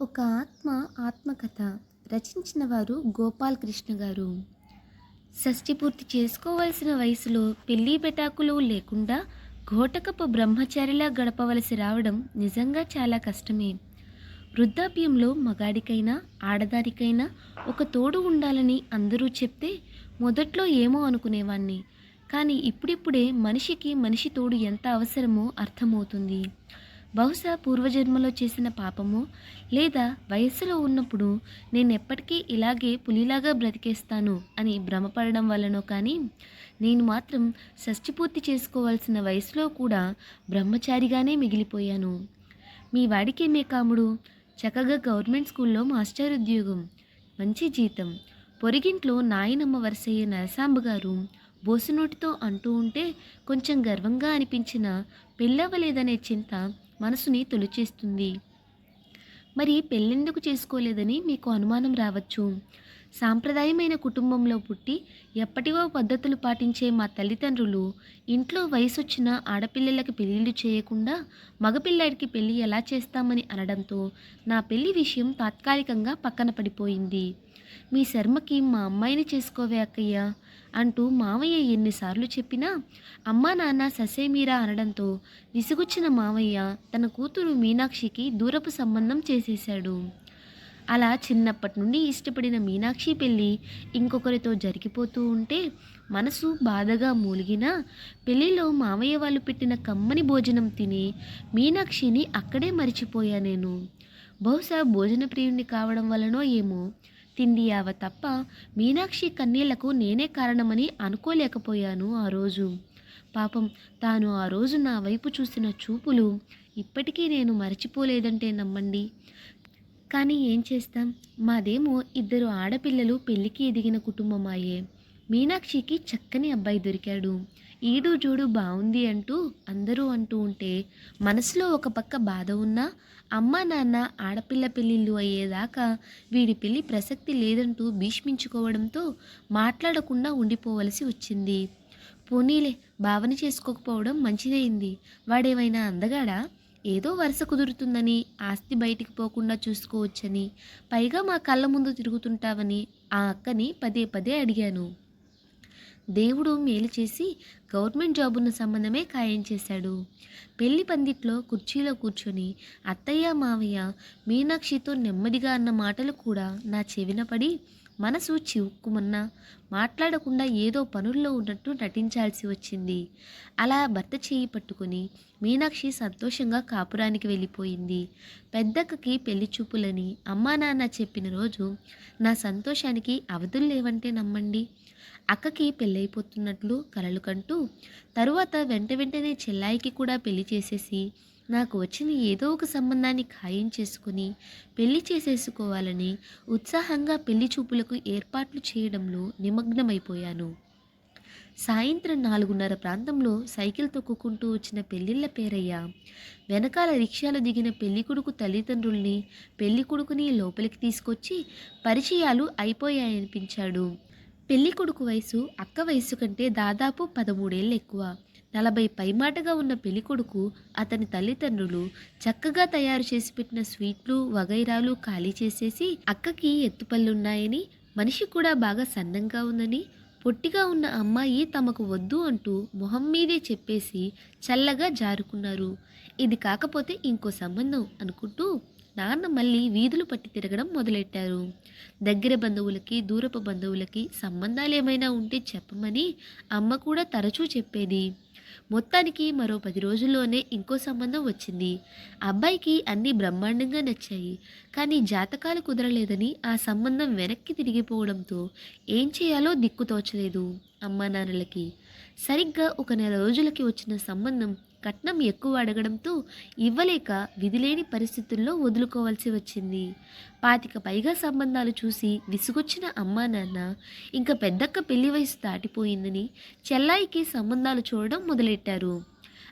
ఒక ఆత్మకథ రచించిన వారు గోపాల్ కృష్ణ గారు. షష్ఠి పూర్తి చేసుకోవలసిన వయసులో పెళ్లి పెటాకులు లేకుండా ఘోటకపు బ్రహ్మచారిలా గడపవలసి రావడం నిజంగా చాలా కష్టమే. వృద్ధాప్యంలో మగాడికైనా ఆడదానికైనా ఒక తోడు ఉండాలని అందరూ చెప్తే మొదట్లో ఏమో అనుకునేవాణ్ణి. కానీ ఇప్పుడిప్పుడే మనిషికి మనిషి తోడు ఎంత అవసరమో అర్థమవుతుంది. బహుశా పూర్వజన్మలో చేసిన పాపమో, లేదా వయస్సులో ఉన్నప్పుడు నేనెప్పటికీ ఇలాగే పులిలాగా బ్రతికేస్తాను అని భ్రమపడడం వల్లనో కానీ, నేను మాత్రం షష్ఠి పూర్తి చేసుకోవాల్సిన వయసులో కూడా బ్రహ్మచారిగానే మిగిలిపోయాను. మీ వాడికేమే కాముడు, చక్కగా గవర్నమెంట్ స్కూల్లో మాస్టర్ ఉద్యోగం, మంచి జీతం. పొరిగింట్లో నాయనమ్మ వరసయ్యే నరసాంబ గారు బోసినోటితో అంటూ ఉంటే కొంచెం గర్వంగా అనిపించిన పెళ్ళవ్వలేదనే చింత మనసుని తొలిచేస్తుంది. మరి పెళ్ళెందుకు చేసుకోలేదని మీకు అనుమానం రావచ్చు. సాంప్రదాయమైన కుటుంబంలో పుట్టి ఎప్పటివో పద్ధతులు పాటించే మా తల్లిదండ్రులు ఇంట్లో వయసొచ్చిన ఆడపిల్లలకి పెళ్ళిళ్ళు చేయకుండా మగపిల్లాడికి పెళ్ళి ఎలా చేస్తామని అనడంతో నా పెళ్లి విషయం తాత్కాలికంగా పక్కన పడిపోయింది. మీ శర్మకి మా అమ్మాయిని చేసుకోవే అక్కయ్య అంటూ మావయ్య ఎన్నిసార్లు చెప్పినా అమ్మా నాన్న ససేమీరా అనడంతో విసుగుచ్చిన మావయ్య తన కూతురు మీనాక్షికి దూరపు సంబంధం చేసేశాడు. అలా చిన్నప్పటి నుండి ఇష్టపడిన మీనాక్షి పెళ్ళి ఇంకొకరితో జరిగిపోతూ ఉంటే మనసు బాధగా మూలిగినా పెళ్లిలో మావయ్య వాళ్ళు పెట్టిన కమ్మని భోజనం తిని మీనాక్షిని అక్కడే మరిచిపోయా నేను. బహుశా భోజన ప్రియుణ్ణి కావడం వలనో ఏమో తిండి యావ తప్ప మీనాక్షి కన్నీళ్లకు నేనే కారణమని అనుకోలేకపోయాను ఆ రోజు. పాపం తాను ఆ రోజు నా వైపు చూసిన చూపులు ఇప్పటికీ నేను మరచిపోలేదంటే నమ్మండి. కానీ ఏం చేస్తాం, మాదేమో ఇద్దరు ఆడపిల్లలు పెళ్లికి ఎదిగిన కుటుంబమాయే. మీనాక్షికి చక్కని అబ్బాయి దొరికాడు. ఈడు జోడు బాగుంది అంటూ అందరూ అంటూ ఉంటే మనసులో ఒక పక్క బాధ ఉన్నా అమ్మా నాన్న ఆడపిల్ల పెళ్ళిళ్ళు అయ్యేదాకా వీడి పెళ్ళి ప్రసక్తి లేదంటూ భీష్మించుకోవడంతో మాట్లాడకుండా ఉండిపోవలసి వచ్చింది. పోనీలే, భావన చేసుకోకపోవడం మంచిదైంది. వాడేమైనా అందగాడా? ఏదో వరుస కుదురుతుందని, ఆస్తి బయటికి పోకుండా చూసుకోవచ్చని, పైగా మా కళ్ళ ముందు తిరుగుతుంటావని ఆ అక్కని పదే పదే అడిగాను. దేవుడు మేలు చేసి గవర్నమెంట్ జాబున్న సంబంధమే ఖాయం చేశాడు. పెళ్లి పందిట్లో కుర్చీలో కూర్చొని అత్తయ్య మావయ్య మీనాక్షితో నెమ్మదిగా అన్న మాటలు కూడా నా చెవిన పడి మనసు చివుక్కుమన్నా మాట్లాడకుండా ఏదో పనుల్లో ఉన్నట్టు నటించాల్సి వచ్చింది. అలా భర్త చేయి పట్టుకుని మీనాక్షి సంతోషంగా కాపురానికి వెళ్ళిపోయింది. పెద్దక్కకి పెళ్లి చూపులని అమ్మా నాన్న చెప్పిన రోజు నా సంతోషానికి అవధులు లేవంటే నమ్మండి. అక్కకి పెళ్ళైపోతున్నట్లు కలలు కంటూ తరువాత వెంటనే చెల్లాయికి కూడా పెళ్లి చేసేసి నాకు వచ్చిన ఏదో ఒక సంబంధాన్ని ఖాయం చేసుకుని పెళ్లి చేసేసుకోవాలని ఉత్సాహంగా పెళ్లి చూపులకు ఏర్పాట్లు చేయడంలో నిమగ్నమైపోయాను. సాయంత్రం 4:30 ప్రాంతంలో సైకిల్ తొక్కుకుంటూ వచ్చిన పెళ్ళిళ్ళ పేరయ్య వెనకాల రిక్షాలో దిగిన పెళ్ళికొడుకు తల్లిదండ్రుల్ని పెళ్ళికొడుకుని లోపలికి తీసుకొచ్చి పరిచయాలు అయిపోయాయనిపించాడు. పెళ్ళికొడుకు వయసు అక్క వయసు కంటే దాదాపు 13 ఏళ్ళు ఎక్కువ. 40 పైమాటగా ఉన్న పెళ్ళికొడుకు అతని తల్లిదండ్రులు చక్కగా తయారు చేసి పెట్టిన స్వీట్లు వగైరాలు ఖాళీ చేసేసి అక్కకి ఎత్తుపళ్ళున్నాయని, మనిషి కూడా బాగా సన్నంగా ఉందని, పొట్టిగా ఉన్న అమ్మాయి తమకు వద్దు అంటూ మొహం మీదే చెప్పేసి చల్లగా జారుకున్నారు. ఇది కాకపోతే ఇంకో సంబంధం అనుకుంటూ నాన్న మళ్ళీ వీధులు పట్టి తిరగడం మొదలెట్టారు. దగ్గర బంధువులకి దూరపు బంధువులకి సంబంధాలు ఏమైనా ఉంటే చెప్పమని అమ్మ కూడా తరచూ చెప్పేది. మొత్తానికి మరో 10 రోజుల్లోనే ఇంకో సంబంధం వచ్చింది. అబ్బాయికి అన్నీ బ్రహ్మాండంగా నచ్చాయి. కానీ జాతకాలు కుదరలేదని ఆ సంబంధం వెనక్కి తిరిగిపోవడంతో ఏం చేయాలో దిక్కుతోచలేదు అమ్మా నాన్నలకి. సరిగ్గా ఒక నెల రోజులకి వచ్చిన సంబంధం కట్నం ఎక్కువ అడగడంతో ఇవ్వలేక విధిలేని పరిస్థితుల్లో వదులుకోవాల్సి వచ్చింది. 25 పైగా సంబంధాలు చూసి విసుగొచ్చిన అమ్మా నాన్న ఇంకా పెద్దక్క పెళ్లి వయసు దాటిపోయిందని చెల్లాయికి సంబంధాలు చూడడం మొదలెట్టారు.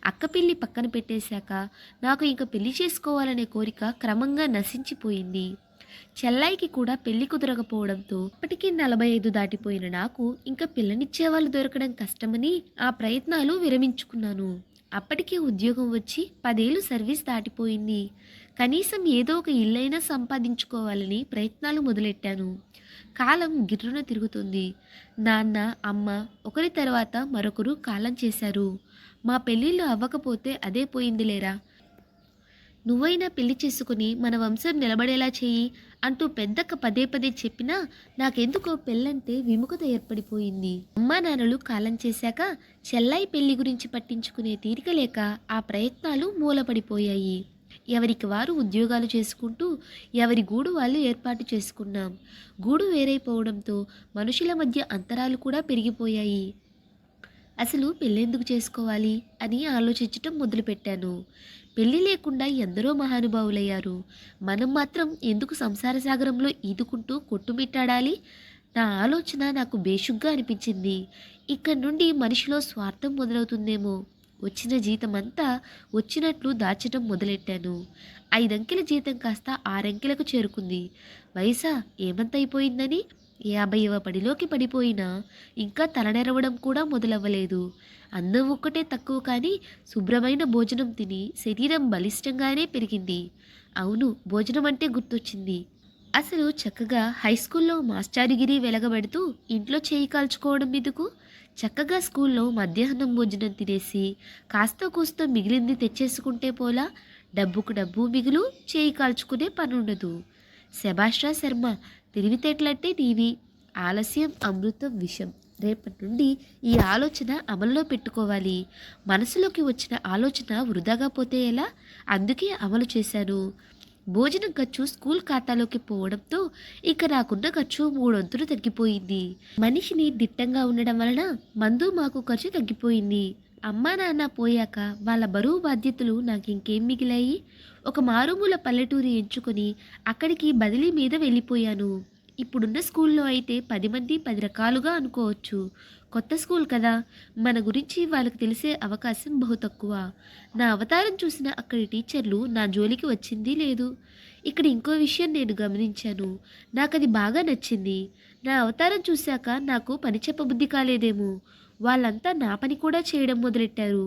అక్క పెళ్లి పక్కన పెట్టేశాక నాకు ఇంక పెళ్లి చేసుకోవాలనే కోరిక క్రమంగా నశించిపోయింది. చెల్లాయికి కూడా పెళ్లి కుదరకపోవడంతో ఇప్పటికీ 45 దాటిపోయిన నాకు ఇంకా పిల్లనిచ్చేవాళ్ళు దొరకడం కష్టమని ఆ ప్రయత్నాలు విరమించుకున్నాను. అప్పటికే ఉద్యోగం వచ్చి 10 ఏళ్ళు సర్వీస్ దాటిపోయింది. కనీసం ఏదో ఒక ఇల్లైనా సంపాదించుకోవాలని ప్రయత్నాలు మొదలెట్టాను. కాలం గిర్రున తిరుగుతుంది. నాన్న, అమ్మ ఒకరి తర్వాత మరొకరు కాలం చేశారు. మా పెళ్ళిళ్ళు అవ్వకపోతే అదే పోయిందిలేరా. నువ్వైనా పెళ్లి చేసుకుని మన వంశం నిలబడేలా చెయ్యి అంటూ పెద్దక్క పదే పదే చెప్పినా నాకెందుకో పెళ్ళంటే విముఖత ఏర్పడిపోయింది. అమ్మా నాన్నలు కాలం చేశాక చెల్లాయి పెళ్లి గురించి పట్టించుకునే తీరిక లేక ఆ ప్రయత్నాలు మూలపడిపోయాయి. ఎవరికి వారు ఉద్యోగాలు చేసుకుంటూ ఎవరి గూడు వాళ్ళు ఏర్పాటు చేసుకున్నాం. గూడు వేరైపోవడంతో మనుషుల మధ్య అంతరాలు కూడా పెరిగిపోయాయి. అసలు పెళ్ళెందుకు చేసుకోవాలి అని ఆలోచించటం మొదలుపెట్టాను. పెళ్ళి లేకుండా ఎందరో మహానుభావులయ్యారు. మనం మాత్రం ఎందుకు సంసార సాగరంలో ఈదుకుంటూ కొట్టుమిట్టాడాలి? నా ఆలోచన నాకు బేషుగ్గా అనిపించింది. ఇక్కడి నుండి మనిషిలో స్వార్థం మొదలవుతుందేమో. వచ్చిన జీతం అంతా వచ్చినట్లు దాచటం మొదలెట్టాను. 5 అంకెల జీతం కాస్త 6 అంకెలకు చేరుకుంది. వయసా ఏమంతైపోయిందని 50వ పడిలోకి పడిపోయినా ఇంకా తలనెరవడం కూడా మొదలవ్వలేదు. అన్నం ఒక్కటే తక్కువ కానీ శుభ్రమైన భోజనం తిని శరీరం బలిష్టంగానే పెరిగింది. అవును, భోజనం అంటే గుర్తొచ్చింది. అసలు చక్కగా హైస్కూల్లో మాస్టారుగిరి వెలగబెడుతూ ఇంట్లో చేయి కాల్చుకోవడం ఎందుకు? చక్కగా స్కూల్లో మధ్యాహ్నం భోజనం తినేసి కాస్తో కూస్తో మిగిలింది తెచ్చేసుకుంటే పోలా. డబ్బుకు డబ్బు మిగులు, చేయి కాల్చుకునే పనుండదు. శభాష్రా శర్మ, తెలివితేటలంటే నీవి. ఆలస్యం అమృతం విషం. రేపటి నుండి ఈ ఆలోచన అమల్లో పెట్టుకోవాలి. మనసులోకి వచ్చిన ఆలోచన వృధాగా పోతే ఎలా? అందుకే అమలు చేశాను. భోజనం ఖర్చు స్కూల్ ఖాతాలోకి పోవడంతో ఇక నాకున్న ఖర్చు 3 వంతులు తగ్గిపోయింది. మనిషిని దిట్టంగా ఉండడం వలన మందు మాకు ఖర్చు తగ్గిపోయింది. అమ్మా నాన్న పోయాక వాళ్ళ బరువు బాధ్యతలు నాకు ఇంకేం మిగిలాయి? ఒక మారుమూల పల్లెటూరి ఎంచుకొని అక్కడికి బదిలీ మీద వెళ్ళిపోయాను. ఇప్పుడున్న స్కూల్లో అయితే 10 మంది 10 రకాలుగా అనుకోవచ్చు. కొత్త స్కూల్ కదా, మన గురించి వాళ్ళకి తెలిసే అవకాశం బహు తక్కువ. నా అవతారం చూసిన అక్కడి టీచర్లు నా జోలికి వచ్చింది లేదు. ఇక్కడ ఇంకో విషయం నేను గమనించాను. నాకది బాగా నచ్చింది. నా అవతారం చూశాక నాకు పని చెప్పబుద్ధి కాలేదేమో. వాళ్ళంతా నా పని కూడా చేయడం మొదలెట్టారు.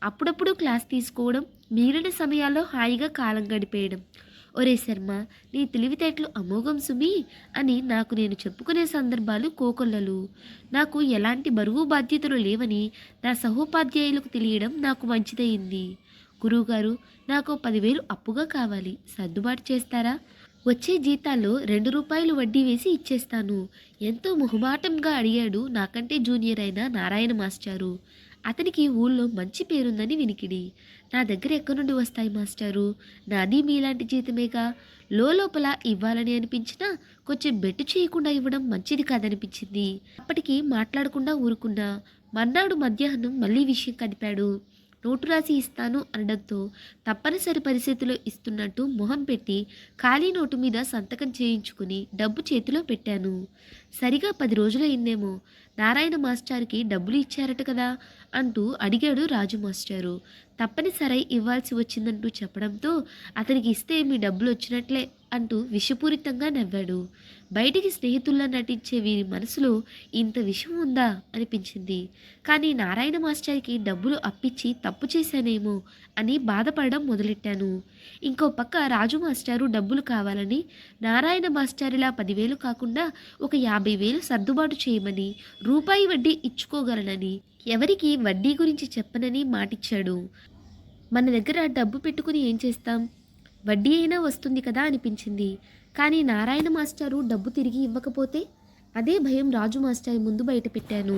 అప్పుడప్పుడు క్లాస్ తీసుకోవడం, మిగిలిన సమయాల్లో హాయిగా కాలం గడిపేయడం. ఒరే శర్మ, నీ తెలివితేటలు అమోఘం సుమి అని నాకు నేను చెప్పుకునే సందర్భాలు కోకొల్లలు. నాకు ఎలాంటి బరువు బాధ్యతలు లేవని నా సహోపాధ్యాయులకు తెలియడం నాకు మంచిదయింది. గురువుగారు, నాకు 10,000 అప్పుగా కావాలి, సర్దుబాటు చేస్తారా? వచ్చే జీతాల్లో 2 రూపాయలు వడ్డీ వేసి ఇచ్చేస్తాను. ఎంతో మొహమాటంగా అడిగాడు నాకంటే జూనియర్ అయిన నారాయణ మాస్టారు. అతనికి ఊళ్ళో మంచి పేరుందని వినికిడి. నా దగ్గర ఎక్కడి నుండి వస్తాయి మాస్టారు? నాది మీలాంటి జీతమేగా. లోపల ఇవ్వాలని అనిపించినా కొంచెం బెట్టు చేయకుండా ఇవ్వడం మంచిది కాదనిపించింది. అప్పటికి మాట్లాడకుండా ఊరుకున్నా. మర్నాడు మధ్యాహ్నం మళ్ళీ విషయం కదిపాడు. నోటు రాసి ఇస్తాను అనడంతో తప్పనిసరి పరిస్థితిలో ఇస్తున్నట్టు మొహం పెట్టి ఖాళీ నోటు మీద సంతకం చేయించుకుని డబ్బు చేతిలో పెట్టాను. సరిగా 10 రోజులైందేమో. నారాయణ మాస్టార్కి డబ్బులు ఇచ్చారట కదా అంటూ అడిగాడు రాజు మాస్టారు. తప్పనిసరి ఇవ్వాల్సి వచ్చిందంటూ చెప్పడంతో అతనికి ఇస్తే మీ డబ్బులు వచ్చినట్లే అంటూ విషపూరితంగా నవ్వాడు. బయటికి స్నేహితుల్లా నటించే వీరి మనసులో ఇంత విషం ఉందా అనిపించింది. కానీ నారాయణ మాస్టర్కి డబ్బులు అప్పిచ్చి తప్పు చేశానేమో అని బాధపడడం మొదలెట్టాను. ఇంకో పక్క రాజు మాస్టారు డబ్బులు కావాలని నారాయణ మాస్టారిలా 10,000 కాకుండా ఒక 50,000 సర్దుబాటు చేయమని, రూపాయి వడ్డీ ఇచ్చుకోగలనని, ఎవరికి వడ్డీ గురించి చెప్పనని మాటిచ్చాడు. మన దగ్గర డబ్బు పెట్టుకుని ఏం చేస్తాం? వడ్డీ అయినా వస్తుంది కదా అనిపించింది. కానీ నారాయణ మాస్టారు డబ్బు తిరిగి ఇవ్వకపోతే? అదే భయం రాజు మాస్టర్ ముందు బయట పెట్టాను.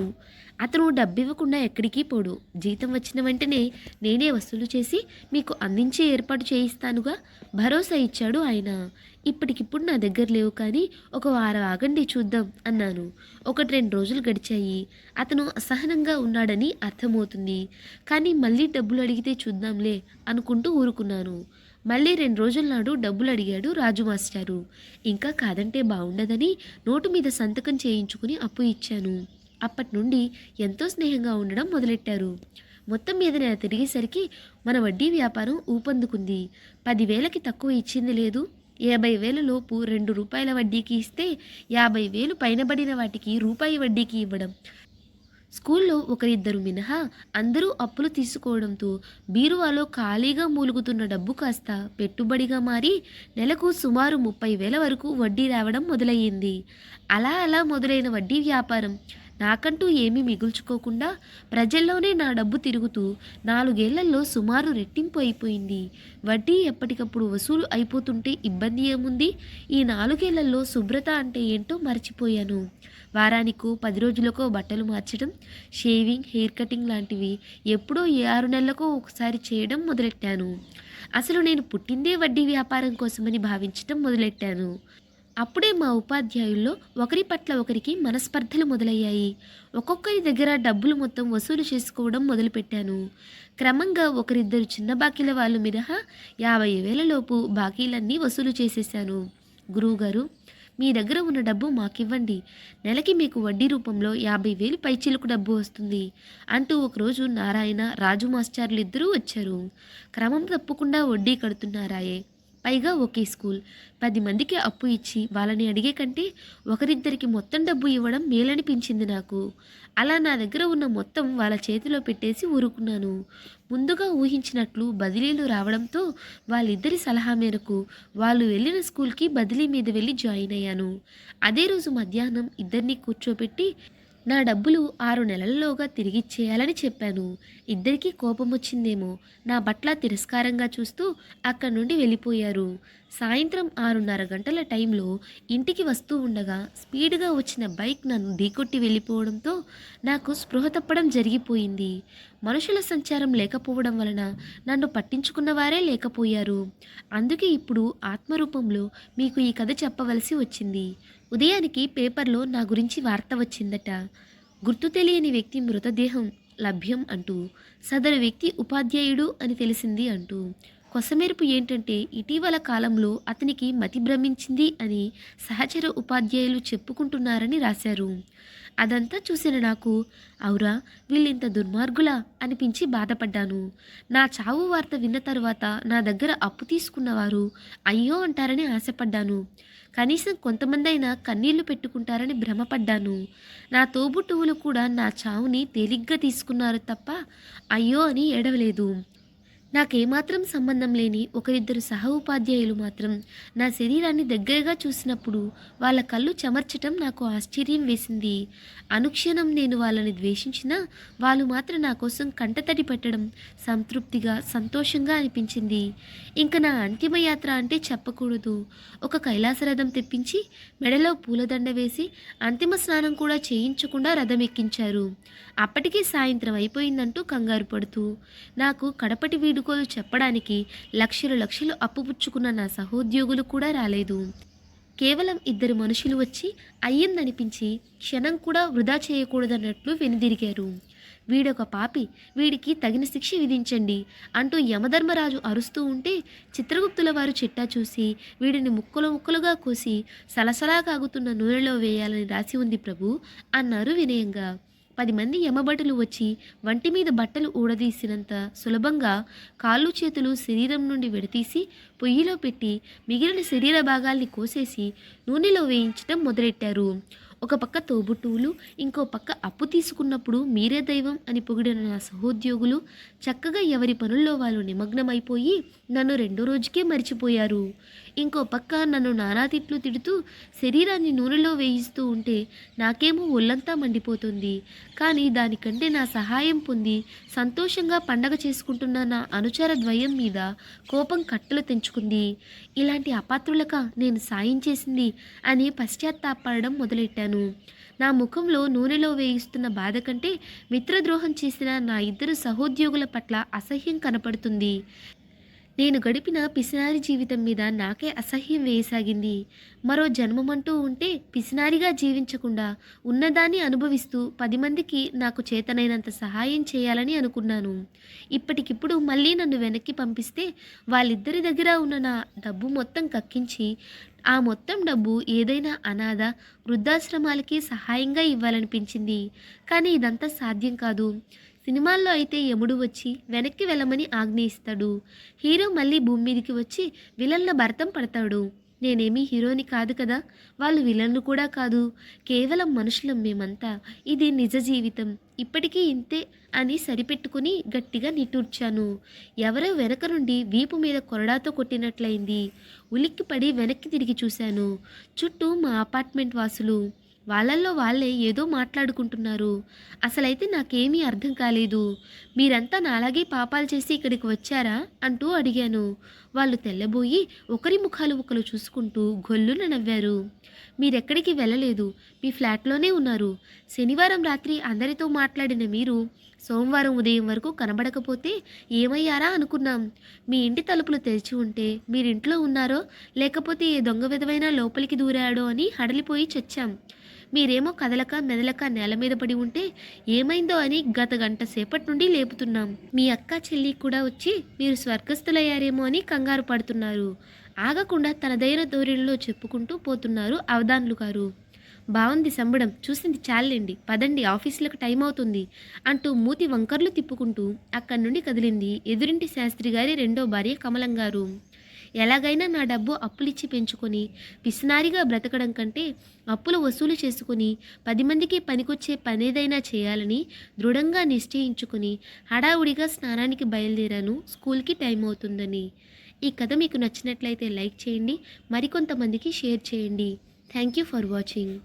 అతను డబ్బు ఇవ్వకుండా ఎక్కడికి పోడు. జీతం వచ్చిన వెంటనే నేనే వసూలు చేసి మీకు అందించే ఏర్పాటు చేయిస్తానుగా భరోసా ఇచ్చాడు ఆయన. ఇప్పటికిప్పుడు నా దగ్గర లేవు కానీ ఒక వారం ఆగండి చూద్దాం అన్నాను. 1-2 రోజులు గడిచాయి. అతను అసహనంగా ఉన్నాడని అర్థమవుతుంది. కానీ మళ్ళీ డబ్బులు అడిగితే చూద్దాంలే అనుకుంటూ ఊరుకున్నాను. మళ్ళీ 2 రోజుల నాడు డబ్బులు అడిగాడు రాజు మాస్టారు. ఇంకా కాదంటే బాగుండదని నోటు మీద సంతకం చేయించుకుని అప్పు ఇచ్చాను. అప్పటి నుండి ఎంతో స్నేహంగా ఉండడం మొదలెట్టారు. మొత్తం మీద నేను తిరిగేసరికి మన వడ్డీ వ్యాపారం ఊపందుకుంది. 10,000కి తక్కువ ఇచ్చింది లేదు. 50,000 లోపు 2 రూపాయల వడ్డీకి ఇస్తే 50,000 పైనబడిన వాటికి రూపాయి వడ్డీకి ఇవ్వడం. స్కూల్లో ఒకరిద్దరు మినహా అందరూ అప్పులు తీసుకోవడంతో బీరువాలో ఖాళీగా మూలుగుతున్న డబ్బు కాస్త పెట్టుబడిగా మారి నెలకు సుమారు 30,000 వరకు వడ్డీ రావడం మొదలయ్యింది. అలా అలా మొదలైన వడ్డీ వ్యాపారం నాకంటూ ఏమీ మిగుల్చుకోకుండా ప్రజల్లోనే నా డబ్బు తిరుగుతూ 4 ఏళ్లలో సుమారు రెట్టింపు అయిపోయింది. వడ్డీ ఎప్పటికప్పుడు వసూలు అయిపోతుంటే ఇబ్బంది ఏముంది? ఈ 4 ఏళ్లలో శుభ్రత అంటే ఏంటో మర్చిపోయాను. వారానికో 10 రోజులకో బట్టలు మార్చడం, షేవింగ్, హెయిర్ కటింగ్ లాంటివి ఎప్పుడో 6 నెలలకో ఒకసారి చేయడం మొదలెట్టాను. అసలు నేను పుట్టిందే వడ్డీ వ్యాపారం కోసమని భావించటం మొదలెట్టాను. అప్పుడే మా ఉపాధ్యాయుల్లో ఒకరి పట్ల ఒకరికి మనస్పర్ధలు మొదలయ్యాయి. ఒక్కొక్కరి దగ్గర డబ్బులు మొత్తం వసూలు చేసుకోవడం మొదలుపెట్టాను. క్రమంగా ఒకరిద్దరు చిన్న బాకీల వాళ్ళు మినహా 50,000 లోపు బాకీలన్నీ వసూలు చేసేశాను. గురువుగారు, మీ దగ్గర ఉన్న డబ్బు మాకివ్వండి. నెలకి మీకు వడ్డీ రూపంలో 50,000 పైచిలుకు డబ్బు వస్తుంది అంటూ ఒకరోజు నారాయణ, రాజు మాస్టార్లు ఇద్దరూ వచ్చారు. క్రమం తప్పకుండా వడ్డీ కడుతున్నారాయే. పైగా ఒకే స్కూల్. 10 మందికి అప్పు ఇచ్చి వాళ్ళని అడిగే కంటే ఒకరిద్దరికి మొత్తం డబ్బు ఇవ్వడం మేలనిపించింది నాకు. అలా నా దగ్గర ఉన్న మొత్తం వాళ్ళ చేతిలో పెట్టేసి ఊరుకున్నాను. ముందుగా ఊహించినట్లు బదిలీలు రావడంతో వాళ్ళిద్దరి సలహా మేరకు వాళ్ళు వెళ్ళిన స్కూల్కి బదిలీ మీద వెళ్ళి జాయిన్ అయ్యాను. అదే రోజు మధ్యాహ్నం ఇద్దరిని కూర్చోపెట్టి నా డబ్బులు 6 నెలల్లోగా తిరిగిచ్చేయాలని చెప్పాను. ఇద్దరికీ కోపం వచ్చిందేమో. నా పట్ల తిరస్కారంగా చూస్తూ అక్కడి నుండి వెళ్ళిపోయారు. సాయంత్రం 6:30 గంటల టైంలో ఇంటికి వస్తూ ఉండగా స్పీడ్గా వచ్చిన బైక్ నన్ను ఢీకొట్టి వెళ్ళిపోవడంతో నాకు స్పృహ తప్పడం జరిగిపోయింది. మనుషుల సంచారం లేకపోవడం వలన నన్ను పట్టించుకున్న వారే లేకపోయారు. అందుకే ఇప్పుడు ఆత్మరూపంలో మీకు ఈ కథ చెప్పవలసి వచ్చింది. ఉదయానికి పేపర్లో నా గురించి వార్త వచ్చిందట. గుర్తు తెలియని వ్యక్తి మృతదేహం లభ్యం అంటూ, సదరు వ్యక్తి ఉపాధ్యాయుడు అని తెలిసింది అంటూ. కొసమెరుపు ఏంటంటే ఇటీవల కాలంలో అతనికి మతి భ్రమించింది అని సహచర ఉపాధ్యాయులు చెప్పుకుంటున్నారని రాశారు. అదంతా చూసిన నాకు అవురా, వీళ్ళింత దుర్మార్గులా అనిపించి బాధపడ్డాను. నా చావు వార్త విన్న తరువాత నా దగ్గర అప్పు తీసుకున్నవారు అయ్యో అంటారని ఆశపడ్డాను. కనీసం కొంతమందైనా కన్నీళ్లు పెట్టుకుంటారని భ్రమపడ్డాను. నా తోబుట్టువులు కూడా నా చావుని తేలిగ్గా తీసుకున్నారు తప్ప అయ్యో అని ఏడవలేదు. నాకేమాత్రం సంబంధం లేని ఒకరిద్దరు సహ ఉపాధ్యాయులు మాత్రం నా శరీరాన్ని దగ్గరగా చూసినప్పుడు వాళ్ళ కళ్ళు చెమర్చటం నాకు ఆశ్చర్యం వేసింది. అనుక్షణం నేను వాళ్ళని ద్వేషించినా వాళ్ళు మాత్రం నా కోసం కంటతడి పెట్టడం సంతృప్తిగా, సంతోషంగా అనిపించింది. ఇంక నా అంతిమయాత్ర అంటే చెప్పకూడదు. ఒక కైలాసరథం తెప్పించి మెడలో పూలదండ వేసి అంతిమ స్నానం కూడా చేయించకుండా రథం ఎక్కించారు. అప్పటికే సాయంత్రం అయిపోయిందంటూ కంగారు పడుతూ నాకు కడపటి వీడుకోలు చెప్పడానికి లక్షలు లక్షలు అప్పుపుచ్చుకున్న నా సహోద్యోగులు కూడా రాలేదు. కేవలం 2 మనుషులు వచ్చి అయ్యిందనిపించి క్షణం కూడా వృధా చేయకూడదన్నట్లు వెనుదిరిగారు. వీడొక పాపి, వీడికి తగిన శిక్ష విధించండి అంటూ యమధర్మరాజు అరుస్తూ ఉంటే చిత్రగుప్తుల వారు చిట్టా చూసి వీడిని ముక్కలు ముక్కలుగా కోసి సలసలా కాగుతున్న నూనెలో వేయాలని రాసి ఉంది ప్రభు అన్నారు వినయంగా. 10 మంది యమభటులు వచ్చి వంటి మీద బట్టలు ఊడదీసినంత సులభంగా కాళ్ళు చేతులు శరీరం నుండి విడతీసి పొయ్యిలో పెట్టి మిగిలిన శరీర భాగాల్ని కోసేసి నూనెలో వేయించడం మొదలెట్టారు. ఒక పక్క తోబుట్టువులు, ఇంకో పక్క అప్పు తీసుకున్నప్పుడు మీరే దైవం అని పొగిడిన నా సహోద్యోగులు చక్కగా ఎవరి పనుల్లో వాళ్ళు నిమగ్నమైపోయి నన్ను 2వ రోజుకే మరిచిపోయారు. ఇంకో పక్క నన్ను నానా తిట్లు తిడుతూ శరీరాన్ని నూనెలో వేయిస్తూ ఉంటే నాకేమో ఒళ్ళంతా మండిపోతుంది. కానీ దానికంటే నా సహాయం పొంది సంతోషంగా పండగ చేసుకుంటున్న నా అనుచర ద్వయం మీద కోపం కట్టలు తెంచుకుంది. ఇలాంటి అపాత్రులక నేను సాయం చేసింది అని పశ్చాత్తాపడడం మొదలెట్టాను. నా ముఖంలో నూనెలో వేయిస్తున్న బాధ కంటే మిత్రద్రోహం చేసిన నా 2 సహోద్యోగుల పట్ల అసహ్యం కనపడుతుంది. నేను గడిపిన పిసినారి జీవితం మీద నాకే అసహ్యం వేయసాగింది. మరో జన్మమంటూ ఉంటే పిసినారిగా జీవించకుండా ఉన్నదాన్ని అనుభవిస్తూ 10 మందికి నాకు చేతనైనంత సహాయం చేయాలని అనుకున్నాను. ఇప్పటికిప్పుడు మళ్ళీ నన్ను వెనక్కి పంపిస్తే వాళ్ళిద్దరి దగ్గర ఉన్న నా డబ్బు మొత్తం కక్కించి ఆ మొత్తం డబ్బు ఏదైనా అనాథ, వృద్ధాశ్రమాలకి సహాయంగా ఇవ్వాలనిపించింది. కానీ ఇదంతా సాధ్యం కాదు. సినిమాల్లో అయితే యముడు వచ్చి వెనక్కి వెళ్ళమని ఆజ్ఞ ఇస్తాడు. హీరో మళ్ళీ భూమి మీదకి వచ్చి విలన్ల భరతం పడతాడు. నేనేమీ హీరోని కాదు కదా, వాళ్ళు విలన్లు కూడా కాదు, కేవలం మనుషులం మేమంతా. ఇది నిజ జీవితం, ఇప్పటికీ ఇంతే అని సరిపెట్టుకుని గట్టిగా నిట్టూర్చాను. ఎవరో వెనక నుండి వీపు మీద కొరడాతో కొట్టినట్లయింది. ఉలిక్కిపడి వెనక్కి తిరిగి చూశాను. చుట్టూ మా అపార్ట్మెంట్ వాసులు. వాళ్ళల్లో వాళ్ళే ఏదో మాట్లాడుకుంటున్నారు. అసలైతే నాకేమీ అర్థం కాలేదు. మీరంతా నాలాగే పాపాలు చేసి ఇక్కడికి వచ్చారా అంటూ అడిగాను. వాళ్ళు తెల్లబోయి ఒకరి ముఖాలు ఒకరు చూసుకుంటూ గొల్లున నవ్వారు. మీరెక్కడికి వెళ్ళలేదు, మీ ఫ్లాట్లోనే ఉన్నారు. శనివారం రాత్రి అందరితో మాట్లాడిన మీరు సోమవారం ఉదయం వరకు కనబడకపోతే ఏమయ్యారా అనుకున్నాం. మీ ఇంటి తలుపులు తెరిచి ఉంటే మీరింట్లో ఉన్నారో లేకపోతే ఏ దొంగ విధవైనా లోపలికి దూరాడో అని హడలిపోయి చచ్చాం. మీరేమో కదలక మెదలక నేల మీద పడి ఉంటే ఏమైందో అని గత గంట సేపటి నుండి లేపుతున్నాం. మీ అక్క చెల్లి కూడా వచ్చి మీరు స్వర్గస్థులయ్యారేమో అని కంగారు పడుతున్నారు. ఆగకుండా తనదైన ధోరణిలో చెప్పుకుంటూ పోతున్నారు అవధాన్లు గారు. బాగుంది సంబడం, చూసింది చాలండి, పదండి ఆఫీసులకు టైం అవుతుంది అంటూ మూతి వంకర్లు తిప్పుకుంటూ అక్కడి నుండి కదిలింది ఎదురింటి శాస్త్రి గారి రెండో భార్య కమలం గారు. ఎలాగైనా నా డబ్బు అప్పులిచ్చి పెంచుకొని పిసినారిగా బ్రతకడం కంటే అప్పులు వసూలు చేసుకుని 10 మందికి పనికొచ్చే పనేదైనా చేయాలని దృఢంగా నిశ్చయించుకుని హడావుడిగా స్నానానికి బయలుదేరాను, స్కూల్కి టైం అవుతుందని. ఈ కథ మీకు నచ్చినట్లయితే లైక్ చేయండి, మరికొంతమందికి షేర్ చేయండి. Thank you for watching.